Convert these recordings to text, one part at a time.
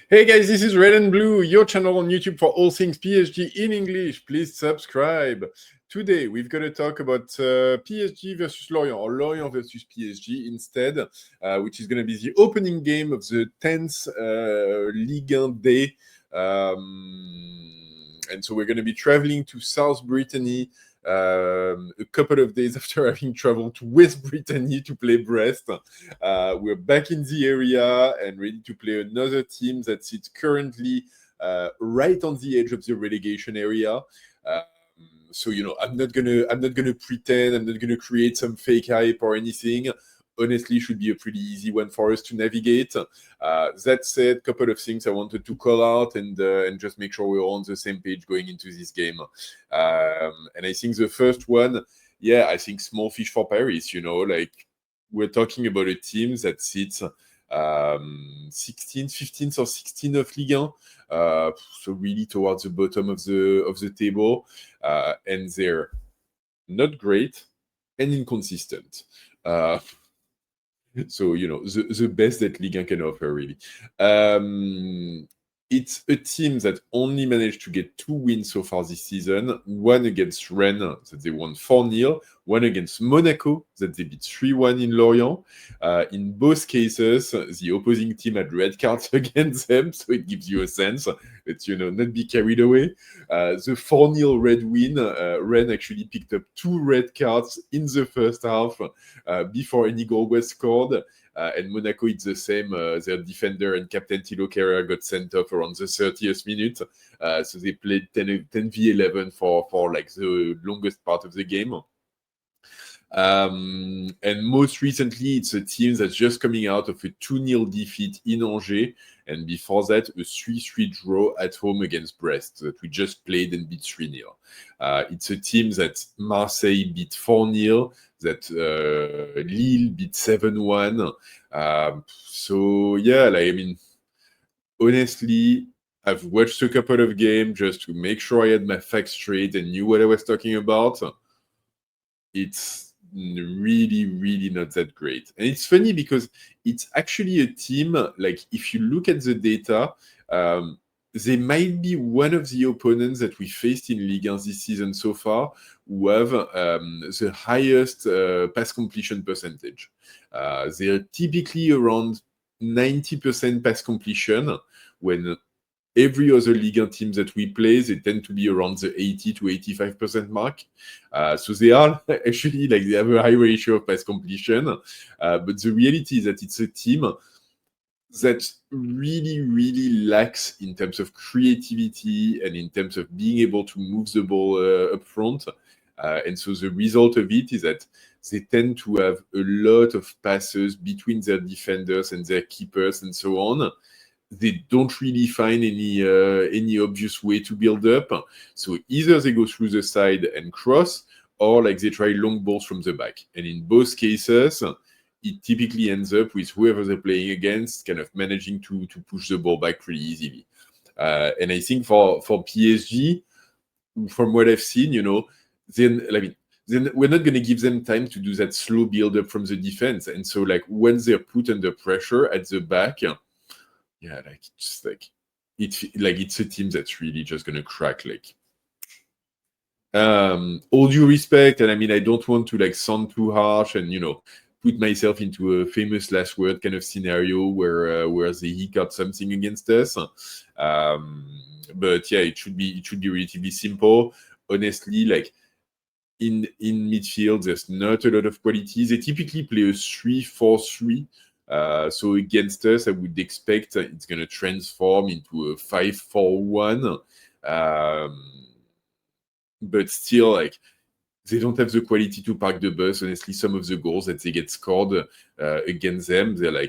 Hey guys, this is Red and Blue, your channel on YouTube for all things PSG in English. Please subscribe. Today, we've got to talk about PSG versus Lorient, or Lorient versus PSG instead, which is going to be the opening game of the 10th Ligue 1 day. And so we're going to be traveling to South Brittany a couple of days after having traveled to West Brittany to play Brest. We're back in the area and ready to play another team that sits currently right on the edge of the relegation area. So I'm not gonna pretend. I'm not gonna create some fake hype or anything. Honestly, should be a pretty easy one for us to navigate. That said, a couple of things I wanted to call out and just make sure we're all on the same page going into this game. And I think the first one, I think small fish for Paris. We're talking about a team that sits 16th, 15th, or 16th of Ligue 1. So really towards the bottom of the table, and they're not great and inconsistent. So the best that Ligue 1 can offer, really. It's a team that only managed to get 2 wins so far this season. One against Rennes that they won 4-0. One against Monaco that they beat 3-1 in Lorient. In both cases, the opposing team had red cards against them, so it gives you a sense that, not be carried away. The 4-0 red win, Rennes actually picked up 2 red cards in the first half before any goal was scored. And Monaco, it's the same. Their defender and captain Thilo Kehrer got sent off around the 30th minute. So they played 10v11 for like the longest part of the game. And most recently, it's a team that's just coming out of a 2-0 defeat in Angers, and before that, a 3-3 draw at home against Brest that we just played and beat 3-0. It's a team that Marseille beat 4-0, that Lille beat 7-1. Honestly, I've watched a couple of games just to make sure I had my facts straight and knew what I was talking about. It's really, really not that great. And it's funny because it's actually a team, like if you look at the data, they might be one of the opponents that we faced in Ligue 1 this season so far who have the highest pass completion percentage. They're typically around 90% pass completion, when every other Ligue 1 team that we play, they tend to be around the 80 to 85% mark. So they are actually, they have a high ratio of pass completion. But the reality is that it's a team that really, really lacks in terms of creativity and in terms of being able to move the ball up front. And so the result of it is that they tend to have a lot of passes between their defenders and their keepers and so on. They don't really find any obvious way to build up. So either they go through the side and cross, or they try long balls from the back. And in both cases, it typically ends up with whoever they're playing against kind of managing to push the ball back pretty easily. And I think for PSG, from what I've seen, then we're not going to give them time to do that slow build up from the defense. And so when they're put under pressure at the back, it's a team that's really just gonna crack. All due respect, and I don't want to sound too harsh and put myself into a famous last word kind of scenario where they hiccup something against us. But it should be relatively simple. Honestly, in midfield, there's not a lot of quality. They typically play a 3-4-3. So against us, I would expect it's going to transform into a 5-4-1. But still, they don't have the quality to park the bus. Honestly, some of the goals that they get scored against them, they're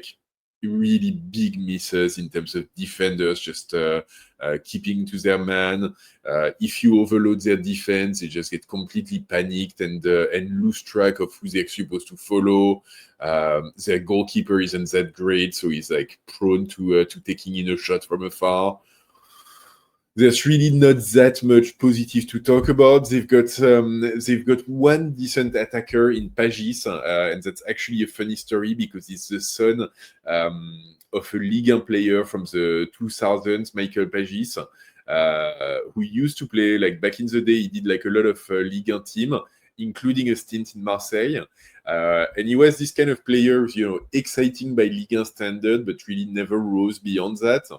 really big misses in terms of defenders just keeping to their man. If you overload their defense, they just get completely panicked and lose track of who they're supposed to follow. Their goalkeeper isn't that great, so he's prone to taking in a shot from afar. there's really not that much positive to talk about. They've got one decent attacker in Pagis, and that's actually a funny story because it's the son of a Ligue 1 player from the 2000s, Michael Pagis, who used to play, like, back in the day. He did like a lot of Ligue 1 team, including a stint in Marseille. And he was this kind of player, exciting by Ligue 1 standard, but really never rose beyond that.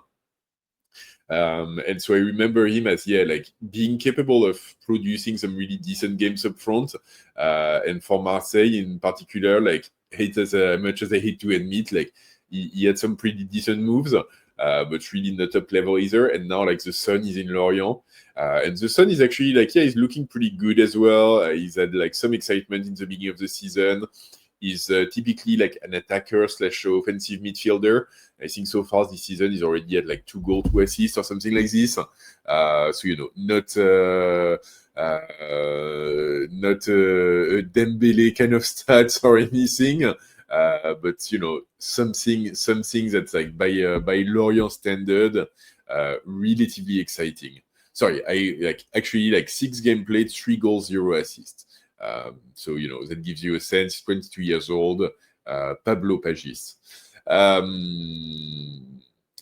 And so I remember him as, like, being capable of producing some really decent games up front. And for Marseille in particular, like, as much as I hate to admit, like, he had some pretty decent moves, but really not top level either. And now, like, the son is in Lorient. And the son is actually, like, he's looking pretty good as well. He's had, like, some excitement in the beginning of the season. He's typically like an attacker / offensive midfielder. I think so far this season he's already had like 2 goals, 2 assists or something like this. So not a Dembele kind of stats or anything, but something that's like by Lorient standard, relatively exciting. Sorry, I actually 6 games played, 3 goals, 0 assists. So that gives you a sense. 22 years old, Pablo Pagis.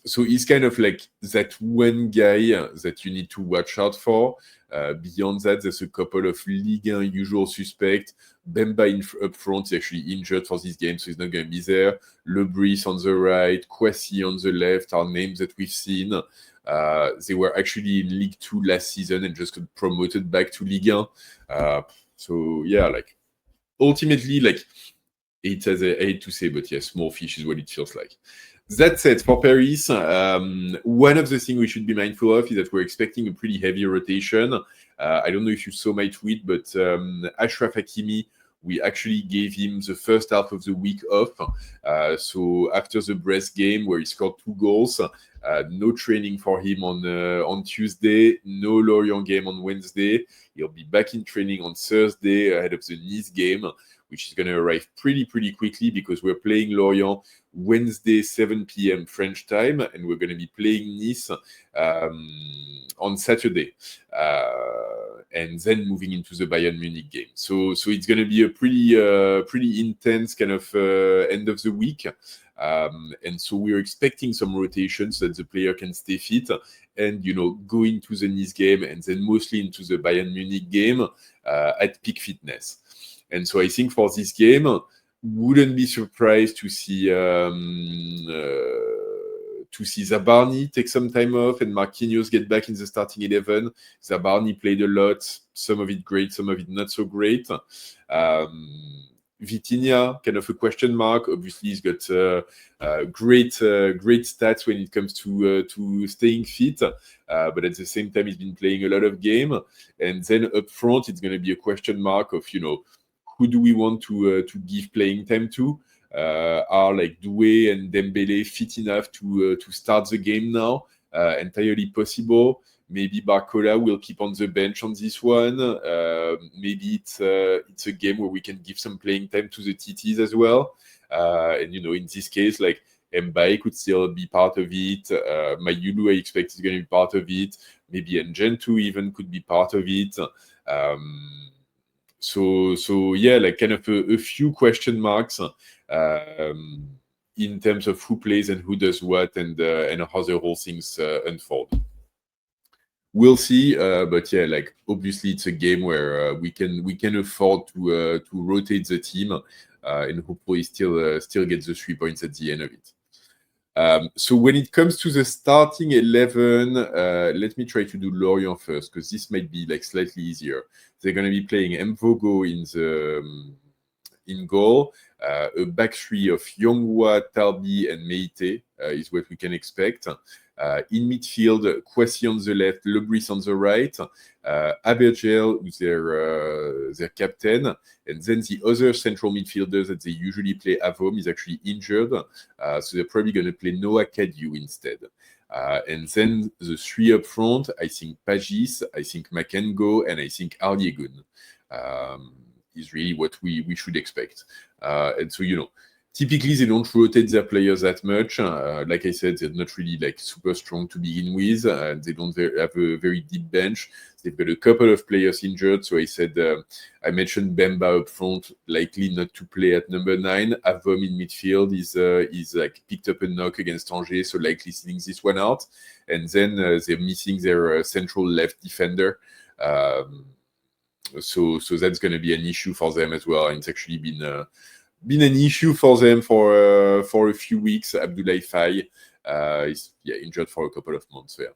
So he's kind of like that one guy that you need to watch out for. Beyond that, there's a couple of Ligue 1 usual suspects. Bemba up front is actually injured for this game, so he's not going to be there. Lebris on the right, Kwasi on the left are names that we've seen. They were actually in Ligue 2 last season and just got promoted back to Ligue 1. So ultimately, it's, as I hate to say, but small fish is what it feels like. That said, for Paris, one of the things we should be mindful of is that we're expecting a pretty heavy rotation. I don't know if you saw my tweet, but Achraf Hakimi, we actually gave him the first half of the week off. So after the Brest game where he scored 2 goals, no training for him on Tuesday, no Lorient game on Wednesday. He'll be back in training on Thursday ahead of the Nice game, which is going to arrive pretty quickly because we're playing Lorient Wednesday, 7 p.m. French time, and we're going to be playing Nice on Saturday, and then moving into the Bayern Munich game. So it's going to be a pretty intense kind of end of the week. And so we're expecting some rotations so that the player can stay fit and, go into the Nice game and then mostly into the Bayern Munich game at peak fitness. And so I think for this game, wouldn't be surprised to see Zabarnyi take some time off and Marquinhos get back in the starting 11. Zabarnyi played a lot, some of it great, some of it not so great. Vitinha, kind of a question mark. Obviously, he's got great stats when it comes to staying fit, but at the same time, he's been playing a lot of game. And then up front, it's going to be a question mark of who do we want to give playing time to? Are like Doué and Dembele fit enough to start the game now? Entirely possible. Maybe Barcola will keep on the bench on this one. Maybe it's a game where we can give some playing time to the TTs as well. And in this case, like Mbaye could still be part of it. Mayulu, I expect, is going to be part of it. Maybe Ngentu even could be part of it. So like kind of a few question marks in terms of who plays and who does what and how the whole things unfold. We'll see, but like obviously it's a game where we can afford to rotate the team and hopefully still get the 3 points at the end of it. So when it comes to the starting 11, let me try to do Lorient first because this might be like slightly easier. They're going to be playing Mvogo in goal. A back three of Yonghua, Tarbi, and Meite is what we can expect. In midfield, Kwasi on the left, Lebris on the right, Abergel, who's their captain, and then the other central midfielders that they usually play at home is actually injured, so they're probably going to play Noah Kadiu instead. And then the 3 up front, I think Pagis, I think Makengo, and I think Arliegun is really what we should expect. And so, Typically, they don't rotate their players that much. Like I said, they're not really like super strong to begin with. They don't have a very deep bench. They've got a couple of players injured. So I mentioned Bemba up front, likely not to play at number 9. Avom in midfield is like picked up a knock against Angers, so likely sitting this one out. And then they're missing their central left defender. So that's going to be an issue for them as well. And it's actually been an issue for them for a few weeks. Abdoulaye Faye is injured for a couple of months there.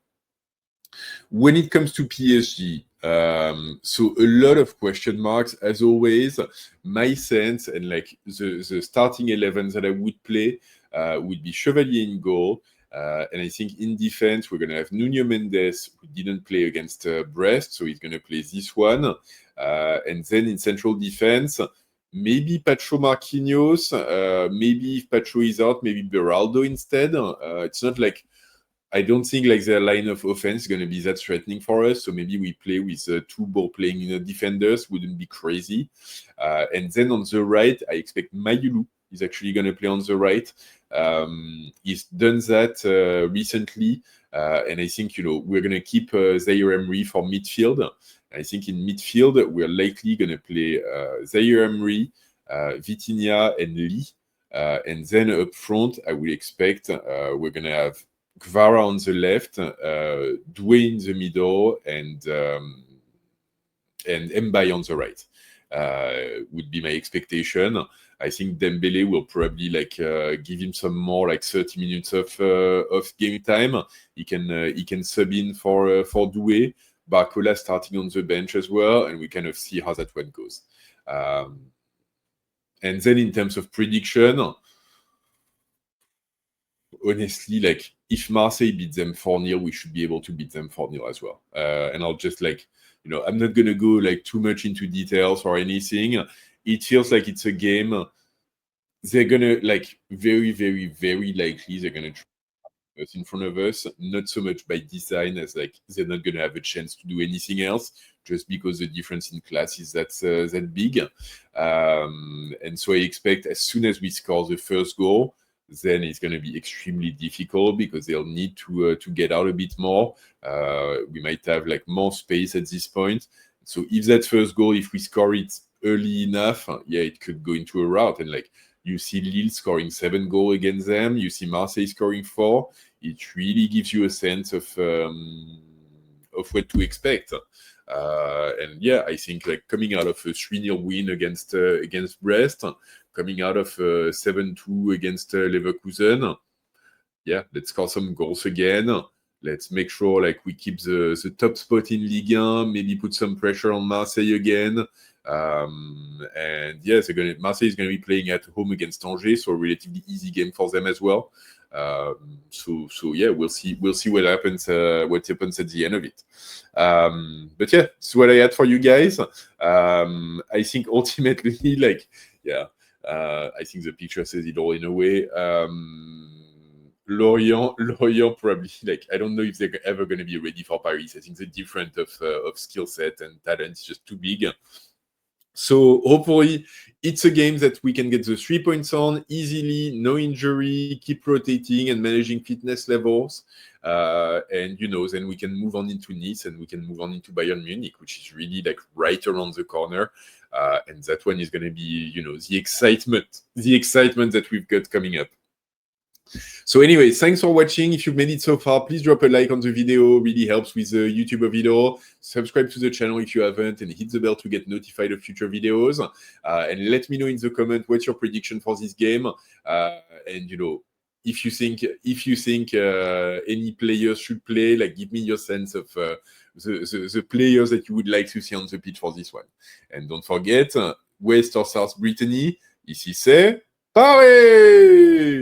When it comes to PSG, so a lot of question marks as always. My sense and like the starting 11 that I would play would be Chevalier in goal. And I think in defense, we're going to have Nuno Mendes, who didn't play against Brest, so he's going to play this one. And then in central defense, maybe Pacho Marquinhos, maybe if Pacho is out, maybe Beraldo instead. It's not like, I don't think like their line of offense is going to be that threatening for us. So maybe we play with 2 ball-playing defenders, wouldn't be crazy. And then on the right, I expect Mayulu is actually going to play on the right. He's done that recently. And I think, we're going to keep Zaire Emery for midfield. I think in midfield, we're likely going to play Zaire Emery, Vitinha, and Lee. And then up front, I would expect we're going to have Kvara on the left, Doué in the middle, and Mbaye on the right. Would be my expectation. I think Dembele will probably give him some more 30 minutes of game time. He can sub in for Doué. Barcola starting on the bench as well, and we kind of see how that one goes. And then in terms of prediction, honestly, if Marseille beats them 4-0, we should be able to beat them 4-0 as well. And I'll just I'm not going to go too much into details or anything. It feels like it's a game they're going to very, very, very likely they're going to try us in front of us, not so much by design as they're not going to have a chance to do anything else just because the difference in class is that big. And so I expect as soon as we score the first goal, then it's going to be extremely difficult because they'll need to get out a bit more. We might have more space at this point. So if that first goal, if we score it early enough, it could go into a rout. And you see Lille scoring 7 goals against them, you see Marseille scoring 4. It really gives you a sense of what to expect. And I think coming out of a 3-0 win against Brest, coming out of 7-2 against Leverkusen, let's score some goals again. Let's make sure we keep the top spot in Ligue 1, maybe put some pressure on Marseille again. And Marseille is going to be playing at home against Angers, so a relatively easy game for them as well. We'll see what happens at the end of it. But that's what I had for you guys. I think ultimately, I think the picture says it all in a way. Lorient probably I don't know if they're ever going to be ready for Paris. I think the difference of skill set and talent is just too big. So hopefully it's a game that we can get the 3 points on easily, no injury, keep rotating and managing fitness levels. And then we can move on into Nice and we can move on into Bayern Munich, which is really right around the corner. And that one is going to be, the excitement that we've got coming up. So anyway, thanks for watching. If you've made it so far, please drop a like on the video. It really helps with the YouTube video. Subscribe to the channel if you haven't and hit the bell to get notified of future videos. And let me know in the comment what's your prediction for this game. And if you think any players should play, give me your sense of the players that you would like to see on the pitch for this one. And don't forget, West or South Brittany, ici c'est Paris!